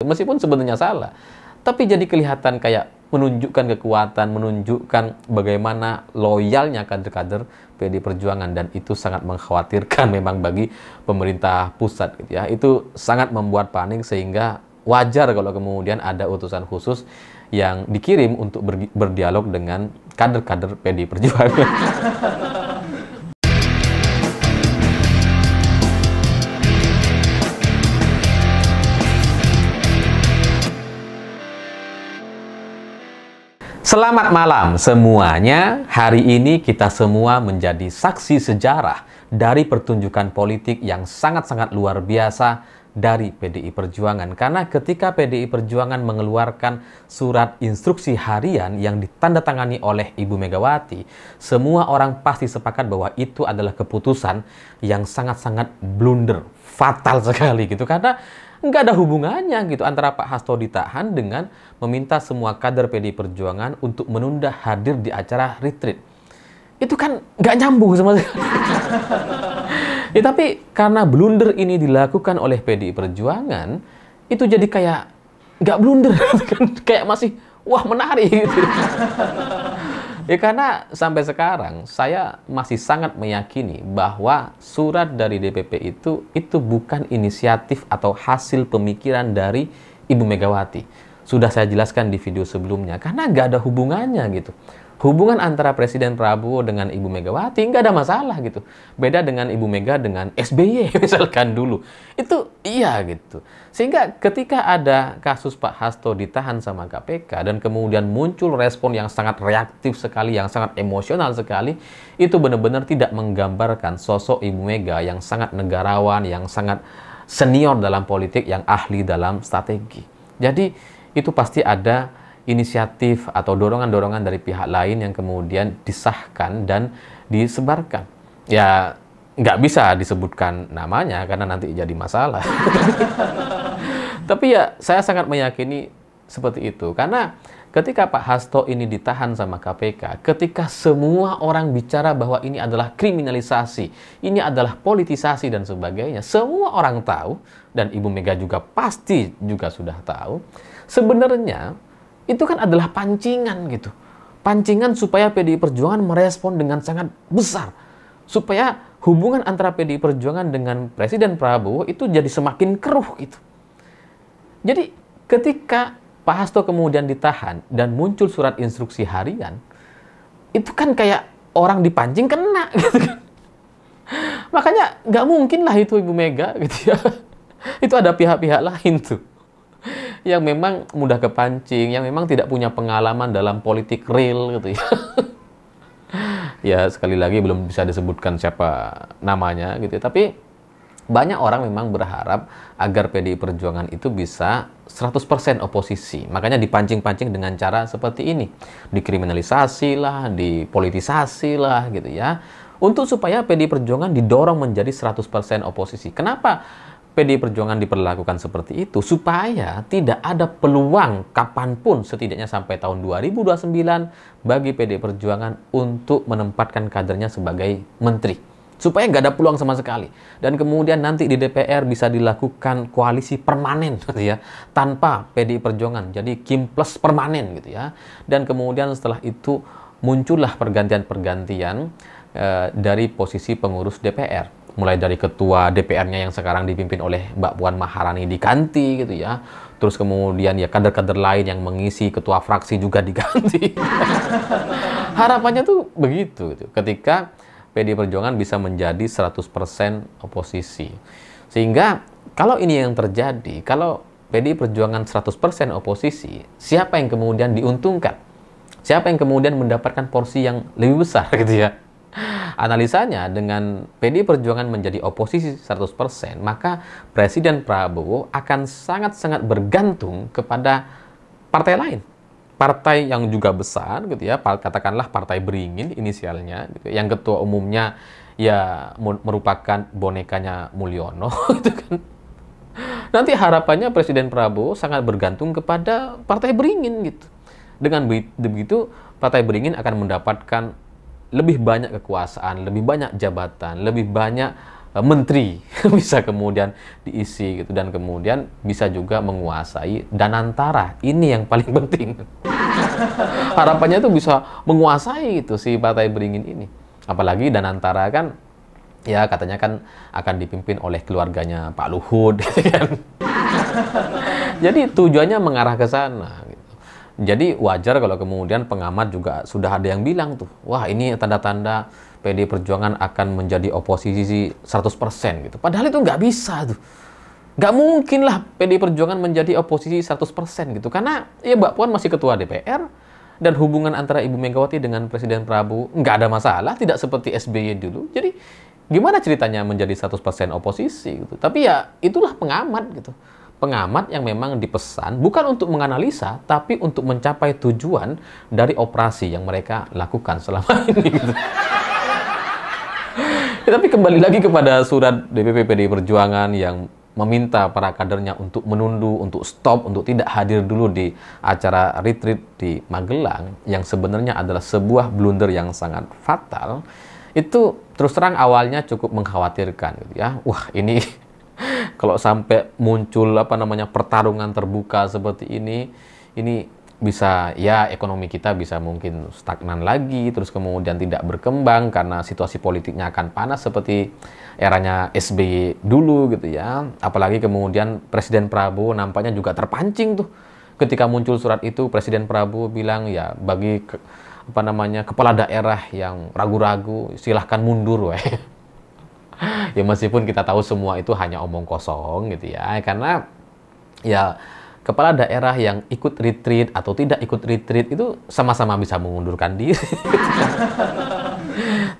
Meskipun sebenarnya salah. Tapi jadi kelihatan kayak menunjukkan kekuatan, menunjukkan bagaimana loyalnya kader-kader PDI Perjuangan, dan itu sangat mengkhawatirkan memang bagi pemerintah pusat gitu ya. Itu sangat membuat panik, sehingga wajar kalau kemudian ada utusan khusus yang dikirim untuk berdialog dengan kader-kader PDI Perjuangan. Selamat malam semuanya. Hari ini kita semua menjadi saksi sejarah dari pertunjukan politik yang sangat-sangat luar biasa dari PDI Perjuangan. Karena ketika PDI Perjuangan mengeluarkan surat instruksi harian yang ditandatangani oleh Ibu Megawati, semua orang pasti sepakat bahwa itu adalah keputusan yang sangat-sangat blunder, fatal sekali gitu. Karena nggak ada hubungannya gitu antara Pak Hasto ditahan dengan meminta semua kader PDI Perjuangan untuk menunda hadir di acara retreat. Itu kan nggak nyambung sama sekali. Ya, tapi karena blunder ini dilakukan oleh PDI Perjuangan, itu jadi kayak nggak blunder, kan? Kayak masih, wah menarik gitu. Ya karena sampai sekarang saya masih sangat meyakini bahwa surat dari DPP itu bukan inisiatif atau hasil pemikiran dari Ibu Megawati. Sudah saya jelaskan di video sebelumnya, karena nggak ada hubungannya gitu. Hubungan antara Presiden Prabowo dengan Ibu Megawati nggak ada masalah gitu. Beda dengan Ibu Mega dengan SBY misalkan dulu. Itu iya gitu. Sehingga ketika ada kasus Pak Hasto ditahan sama KPK dan kemudian muncul respon yang sangat reaktif sekali, yang sangat emosional sekali, itu benar-benar tidak menggambarkan sosok Ibu Mega yang sangat negarawan, yang sangat senior dalam politik, yang ahli dalam strategi. Jadi itu pasti ada inisiatif atau dorongan-dorongan dari pihak lain yang kemudian disahkan dan disebarkan. Ya, nggak bisa disebutkan namanya karena nanti jadi masalah. Tapi ya, saya sangat meyakini seperti itu. Karena ketika Pak Hasto ini ditahan sama KPK, ketika semua orang bicara bahwa ini adalah kriminalisasi, ini adalah politisasi dan sebagainya, semua orang tahu, dan Ibu Mega juga pasti juga sudah tahu, sebenarnya itu kan adalah pancingan gitu. Pancingan supaya PDI Perjuangan merespon dengan sangat besar. Supaya hubungan antara PDI Perjuangan dengan Presiden Prabowo itu jadi semakin keruh gitu. Jadi ketika Pak Hasto kemudian ditahan dan muncul surat instruksi harian, itu kan kayak orang dipancing kena gitu kan. Makanya nggak mungkin lah itu Ibu Mega gitu ya. Itu ada pihak-pihak lain tuh yang memang mudah kepancing, yang memang tidak punya pengalaman dalam politik real gitu ya. Ya sekali lagi belum bisa disebutkan siapa namanya gitu ya. Tapi banyak orang memang berharap agar PDI Perjuangan itu bisa 100% oposisi. Makanya dipancing-pancing dengan cara seperti ini. Dikriminalisasi lah, dipolitisasi lah gitu ya. Untuk supaya PDI Perjuangan didorong menjadi 100% oposisi. Kenapa PDI Perjuangan diperlakukan seperti itu? Supaya tidak ada peluang kapanpun, setidaknya sampai tahun 2029, bagi PDI Perjuangan untuk menempatkan kadernya sebagai menteri. Supaya nggak ada peluang sama sekali. Dan kemudian nanti di DPR bisa dilakukan koalisi permanen gitu ya, tanpa PDI Perjuangan. Jadi Kim plus permanen gitu ya. Dan kemudian setelah itu muncullah pergantian-pergantian dari posisi pengurus DPR. Mulai dari ketua DPR-nya yang sekarang dipimpin oleh Mbak Puan Maharani diganti gitu ya. Terus kemudian ya kader-kader lain yang mengisi ketua fraksi juga diganti. Harapannya tuh begitu gitu. Ketika PDI Perjuangan bisa menjadi 100% oposisi. Sehingga kalau ini yang terjadi, kalau PDI Perjuangan 100% oposisi, siapa yang kemudian diuntungkan? Siapa yang kemudian mendapatkan porsi yang lebih besar gitu ya? Analisanya, dengan PDI Perjuangan menjadi oposisi 100%, maka Presiden Prabowo akan sangat-sangat bergantung kepada partai lain. Partai yang juga besar gitu ya, katakanlah Partai Beringin inisialnya gitu, yang ketua umumnya ya merupakan bonekanya Mulyono gitu kan. Nanti harapannya Presiden Prabowo sangat bergantung kepada Partai Beringin gitu. Dengan begitu Partai Beringin akan mendapatkan lebih banyak kekuasaan, lebih banyak jabatan, lebih banyak menteri bisa kemudian diisi gitu, dan kemudian bisa juga menguasai Danantara. Ini yang paling penting. Harapannya tuh bisa menguasai itu si Partai Beringin ini. Apalagi Danantara kan ya katanya kan akan dipimpin oleh keluarganya Pak Luhut gitu kan. Jadi tujuannya mengarah ke sana gitu. Jadi wajar kalau kemudian pengamat juga sudah ada yang bilang tuh, wah ini tanda-tanda PD Perjuangan akan menjadi oposisi 100% gitu. Padahal itu nggak bisa tuh. Nggak mungkin lah PD Perjuangan menjadi oposisi 100% gitu. Karena ya Mbak Puan masih ketua DPR, dan hubungan antara Ibu Megawati dengan Presiden Prabowo nggak ada masalah, tidak seperti SBY dulu. Jadi gimana ceritanya menjadi 100% oposisi gitu. Tapi ya itulah pengamat gitu. Pengamat yang memang dipesan bukan untuk menganalisa, tapi untuk mencapai tujuan dari operasi yang mereka lakukan selama ini gitu. Ya, tapi kembali lagi kepada surat DPP PDI Perjuangan yang meminta para kadernya untuk menunduh, untuk stop, untuk tidak hadir dulu di acara retreat di Magelang, yang sebenarnya adalah sebuah blunder yang sangat fatal. Itu terus terang awalnya cukup mengkhawatirkan gitu ya. Wah, ini kalau sampai muncul pertarungan terbuka seperti ini bisa ya ekonomi kita bisa mungkin stagnan lagi, terus kemudian tidak berkembang karena situasi politiknya akan panas seperti eranya SBY dulu gitu ya. Apalagi kemudian Presiden Prabowo nampaknya juga terpancing tuh ketika muncul surat itu. Presiden Prabowo bilang ya bagi kepala daerah yang ragu-ragu silahkan mundur weh. Ya meskipun kita tahu semua itu hanya omong kosong gitu ya, karena ya kepala daerah yang ikut retreat atau tidak ikut retreat itu sama-sama bisa mengundurkan diri.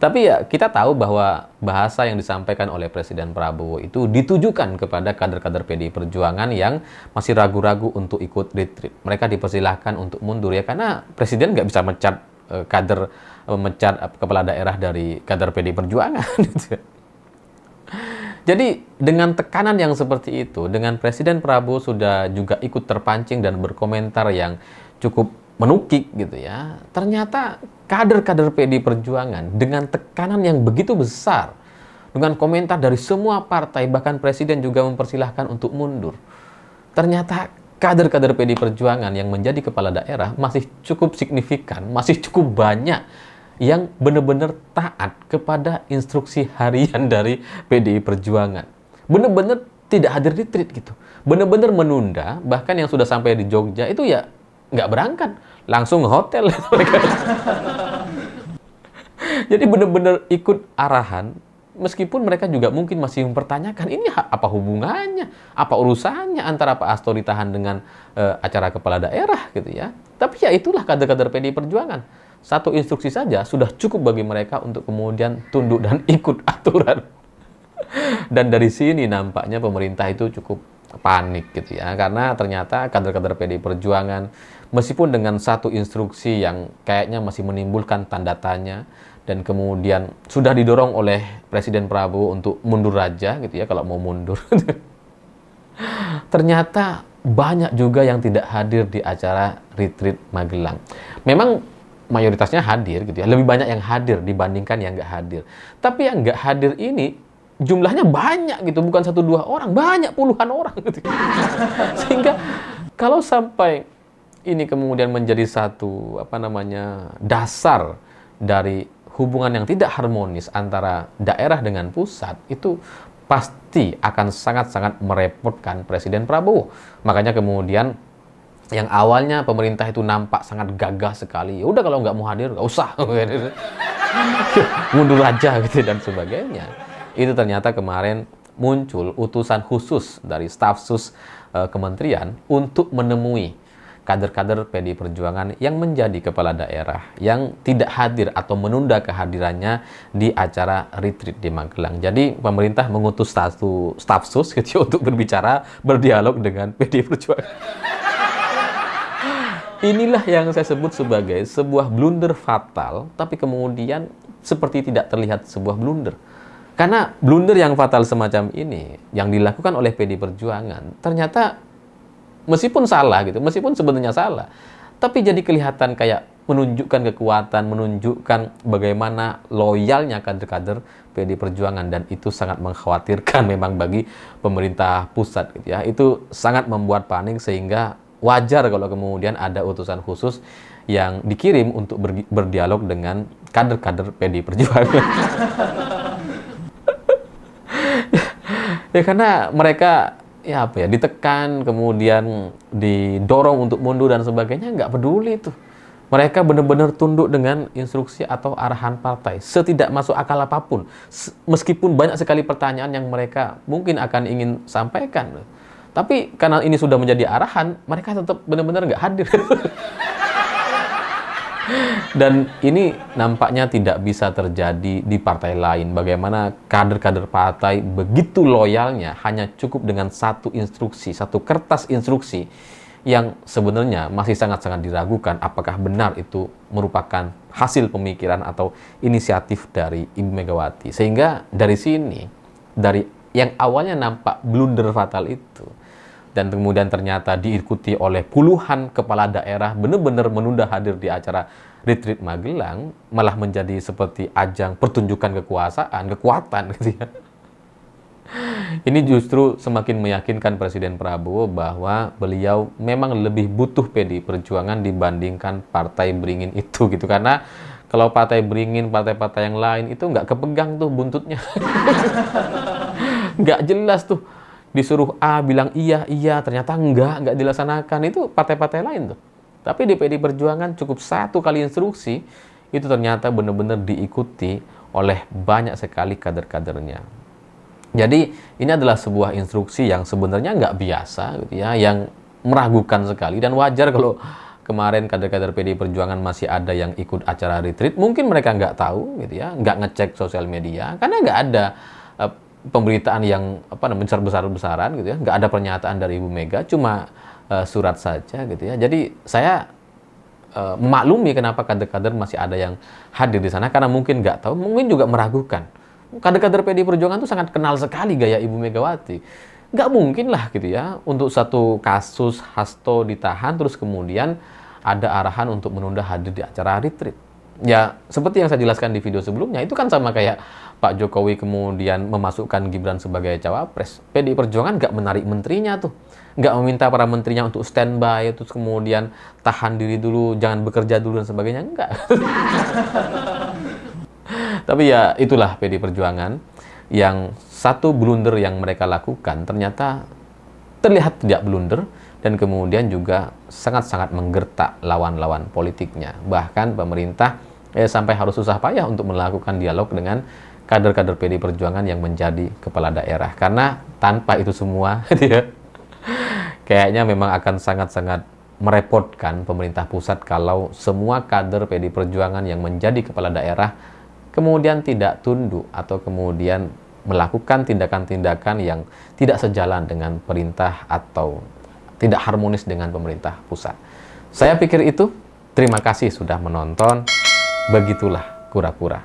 Tapi ya kita tahu bahwa bahasa yang disampaikan oleh Presiden Prabowo itu ditujukan kepada kader-kader PDI Perjuangan yang masih ragu-ragu untuk ikut retreat. Mereka dipersilahkan untuk mundur ya, karena Presiden nggak bisa mecat kepala daerah dari kader PDI Perjuangan. Jadi dengan tekanan yang seperti itu, dengan Presiden Prabowo sudah juga ikut terpancing dan berkomentar yang cukup menukik gitu ya, ternyata kader-kader PDI Perjuangan dengan tekanan yang begitu besar, dengan komentar dari semua partai, bahkan Presiden juga mempersilahkan untuk mundur. Ternyata kader-kader PDI Perjuangan yang menjadi kepala daerah masih cukup signifikan, masih cukup banyak yang benar-benar taat kepada instruksi harian dari PDI Perjuangan. Benar-benar tidak hadir retreat gitu. Benar-benar menunda, bahkan yang sudah sampai di Jogja itu ya nggak berangkat, langsung hotel mereka. Jadi benar-benar ikut arahan, meskipun mereka juga mungkin masih mempertanyakan, ini apa hubungannya, apa urusannya antara Pak Hasto ditahan dengan acara kepala daerah gitu ya. Tapi ya itulah kader-kader PDI Perjuangan. Satu instruksi saja sudah cukup bagi mereka untuk kemudian tunduk dan ikut aturan. Dan dari sini nampaknya pemerintah itu cukup panik gitu ya. Karena ternyata kader-kader PDI Perjuangan meskipun dengan satu instruksi yang kayaknya masih menimbulkan tanda tanya, dan kemudian sudah didorong oleh Presiden Prabowo untuk mundur aja gitu ya kalau mau mundur. Ternyata banyak juga yang tidak hadir di acara retreat Magelang. Memang mayoritasnya hadir gitu ya, lebih banyak yang hadir dibandingkan yang nggak hadir. Tapi yang nggak hadir ini jumlahnya banyak gitu, bukan 1-2 orang, banyak puluhan orang gitu. Sehingga kalau sampai ini kemudian menjadi satu dasar dari hubungan yang tidak harmonis antara daerah dengan pusat, itu pasti akan sangat-sangat merepotkan Presiden Prabowo. Makanya kemudian yang awalnya pemerintah itu nampak sangat gagah sekali, ya udah kalau nggak mau hadir nggak usah, mundur aja gitu dan sebagainya. Itu ternyata kemarin muncul utusan khusus dari staf sus kementerian untuk menemui kader-kader PDI Perjuangan yang menjadi kepala daerah yang tidak hadir atau menunda kehadirannya di acara retreat di Magelang. Jadi pemerintah mengutus satu staf sus gitu untuk berbicara, berdialog dengan PDI Perjuangan. Inilah yang saya sebut sebagai sebuah blunder fatal, tapi kemudian seperti tidak terlihat sebuah blunder. Karena blunder yang fatal semacam ini, yang dilakukan oleh PDI Perjuangan, ternyata meskipun salah gitu, meskipun sebenarnya salah, tapi jadi kelihatan kayak menunjukkan kekuatan, menunjukkan bagaimana loyalnya kader-kader PDI Perjuangan, dan itu sangat mengkhawatirkan memang bagi pemerintah pusat gitu ya. Itu sangat membuat panik, sehingga wajar kalau kemudian ada utusan khusus yang dikirim untuk berdialog dengan kader-kader PDI Perjuangan. Ya karena mereka ya apa ya, ditekan, kemudian didorong untuk mundur dan sebagainya, nggak peduli tuh. Mereka benar-benar tunduk dengan instruksi atau arahan partai, setidak masuk akal apapun. Meskipun banyak sekali pertanyaan yang mereka mungkin akan ingin sampaikan, tapi karena ini sudah menjadi arahan, mereka tetap benar-benar nggak hadir. Dan ini nampaknya tidak bisa terjadi di partai lain. Bagaimana kader-kader partai begitu loyalnya, hanya cukup dengan satu instruksi, satu kertas instruksi, yang sebenarnya masih sangat-sangat diragukan apakah benar itu merupakan hasil pemikiran atau inisiatif dari Ibu Megawati. Sehingga dari sini, dari yang awalnya nampak blunder fatal itu, dan kemudian ternyata diikuti oleh puluhan kepala daerah benar-benar menunda hadir di acara Retreat Magelang, malah menjadi seperti ajang pertunjukan kekuatan gitu ya. Ini justru semakin meyakinkan Presiden Prabowo bahwa beliau memang lebih butuh PDI Perjuangan dibandingkan partai beringin itu gitu. Karena kalau partai beringin, partai-partai yang lain itu nggak kepegang tuh buntutnya. Nggak jelas tuh. Disuruh A bilang iya, ternyata nggak dilaksanakan. Itu partai-partai lain tuh. Tapi di PDI Perjuangan cukup satu kali instruksi, itu ternyata benar-benar diikuti oleh banyak sekali kader-kadernya. Jadi ini adalah sebuah instruksi yang sebenarnya nggak biasa gitu ya, yang meragukan sekali, dan wajar kalau kemarin kader-kader PDI Perjuangan masih ada yang ikut acara retreat. Mungkin mereka nggak tahu gitu ya, nggak ngecek sosial media, karena nggak ada pemberitaan yang besar-besaran gitu ya, nggak ada pernyataan dari Ibu Mega, cuma surat saja gitu ya. Jadi saya memaklumi kenapa kader-kader masih ada yang hadir di sana, karena mungkin nggak tahu, mungkin juga meragukan. Kader-kader PDI Perjuangan itu sangat kenal sekali gaya Ibu Megawati. Nggak mungkin lah gitu ya, untuk satu kasus Hasto ditahan, terus kemudian ada arahan untuk menunda hadir di acara retreat. Ya, seperti yang saya jelaskan di video sebelumnya, itu kan sama kayak Pak Jokowi kemudian memasukkan Gibran sebagai cawapres. PDI Perjuangan nggak menarik menterinya tuh. Nggak meminta para menterinya untuk standby, terus kemudian tahan diri dulu, jangan bekerja dulu dan sebagainya. Enggak. Tapi ya itulah PDI Perjuangan, yang satu blunder yang mereka lakukan ternyata terlihat tidak blunder, dan kemudian juga sangat-sangat menggertak lawan-lawan politiknya. Bahkan pemerintah sampai harus susah payah untuk melakukan dialog dengan kader-kader PDI Perjuangan yang menjadi kepala daerah. Karena tanpa itu semua kayaknya memang akan sangat-sangat merepotkan pemerintah pusat kalau semua kader PDI Perjuangan yang menjadi kepala daerah kemudian tidak tunduk atau kemudian melakukan tindakan-tindakan yang tidak sejalan dengan perintah atau tidak harmonis dengan pemerintah pusat. Saya pikir itu. Terima kasih sudah menonton. Begitulah kura-kura.